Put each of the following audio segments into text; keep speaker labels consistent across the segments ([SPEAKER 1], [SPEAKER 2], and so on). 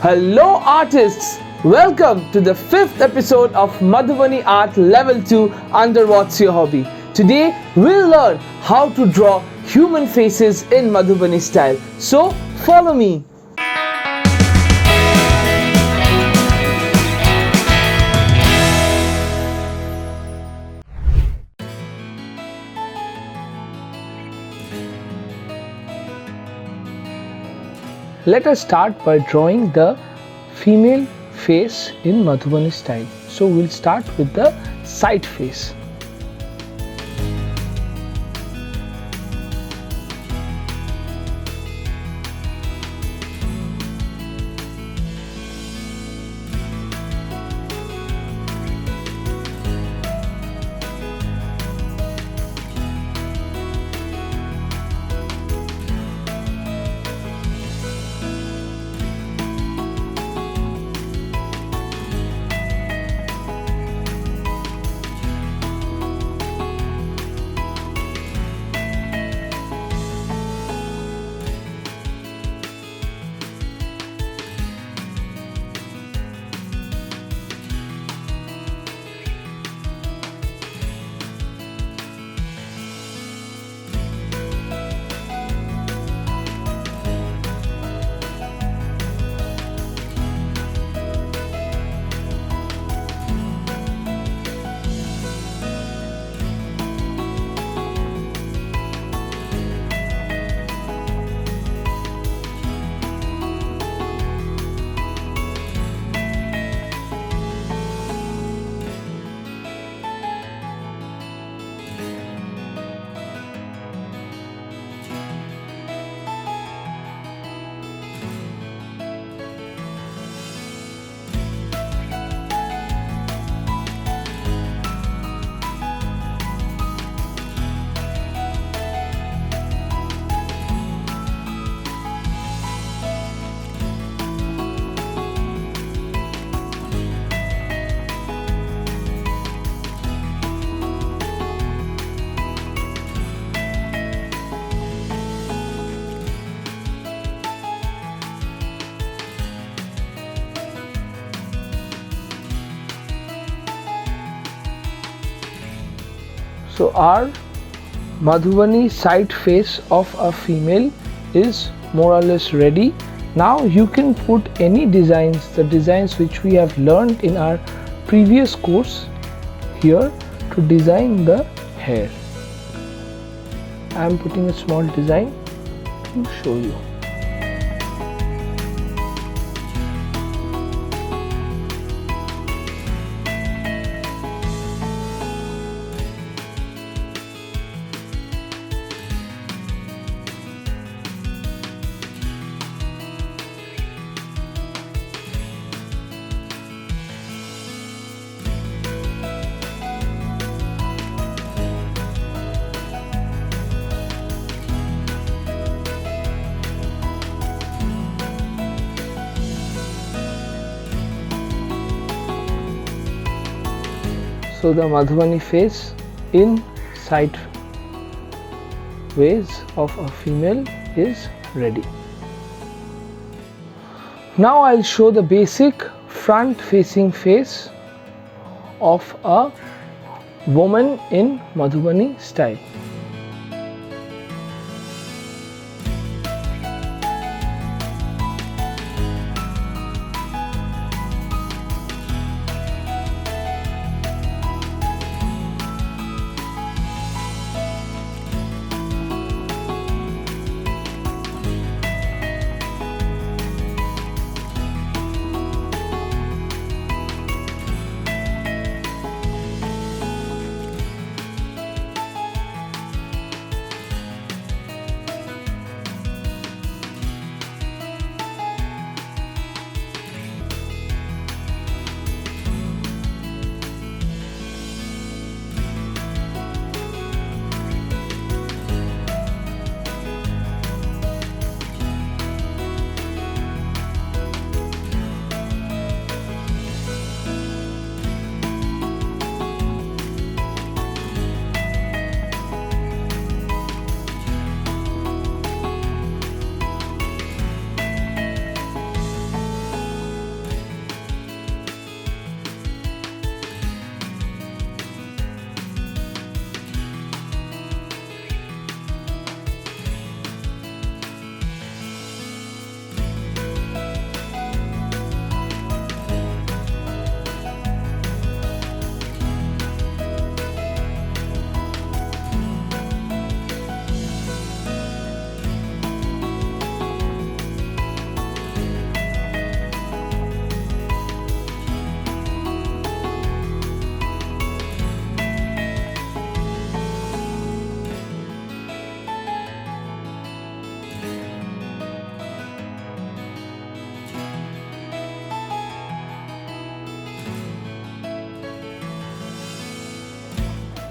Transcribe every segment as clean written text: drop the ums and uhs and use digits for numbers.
[SPEAKER 1] Hello artists! Welcome to the 5th episode of Madhubani Art Level 2 under What's Your Hobby. Today we'll learn how to draw human faces in Madhubani style. So follow me. Let us start by drawing the female face in Madhubani style. So we'll start with the side face. So our Madhubani side face of a female is more or less ready. Now you can put any designs, the designs which we have learned in our previous course here to design the hair. I am putting a small design to show you. So the Madhubani face in side ways of a female is ready. Now I'll show the basic front facing face of a woman in Madhubani style.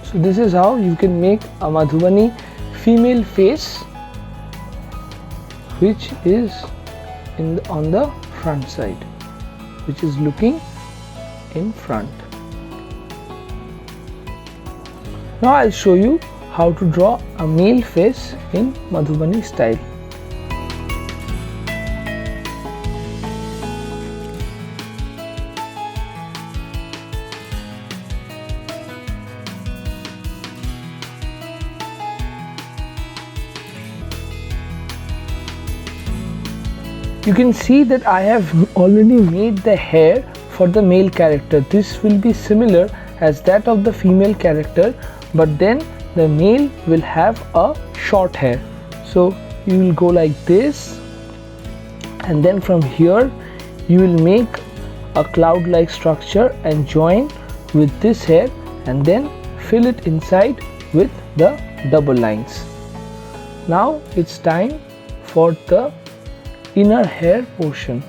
[SPEAKER 1] So this is how you can make a Madhubani female face, which is on the front side, which is looking in front. Now I'll show you how to draw a male face in Madhubani style. You can see that I have already made the hair for the male character. This will be similar as that of the female character, but then the male will have a short hair. So you will go like this, and then from here you will make a cloud like structure and join with this hair, and then fill it inside with the double lines. Now it's time for the inner hair portion.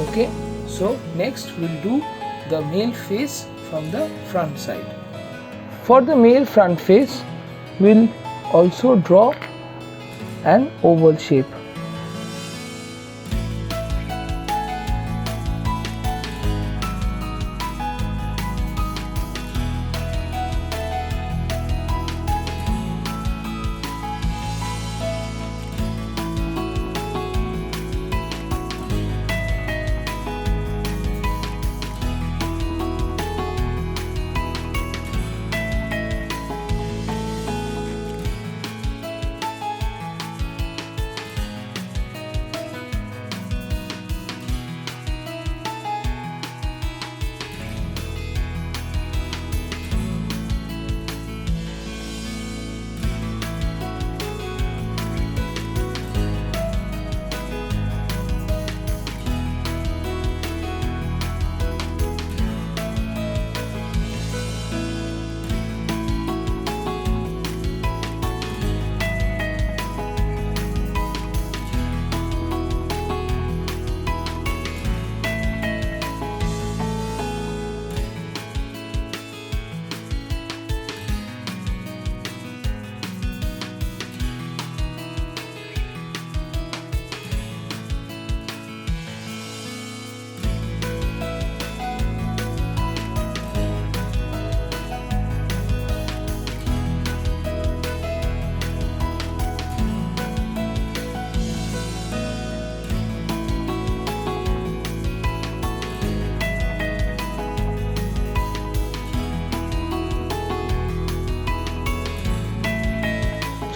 [SPEAKER 1] Okay, so next we'll do the male face from the front side. For the male front face, we'll also draw an oval shape.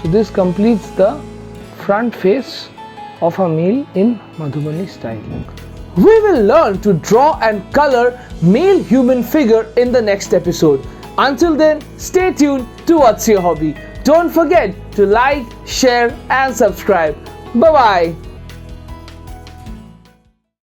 [SPEAKER 1] So this completes the front face of a male in Madhubani style. We will learn to draw and color male human figure in the next episode. Until then, stay tuned to What's Your Hobby. Don't forget to like, share and subscribe. Bye bye.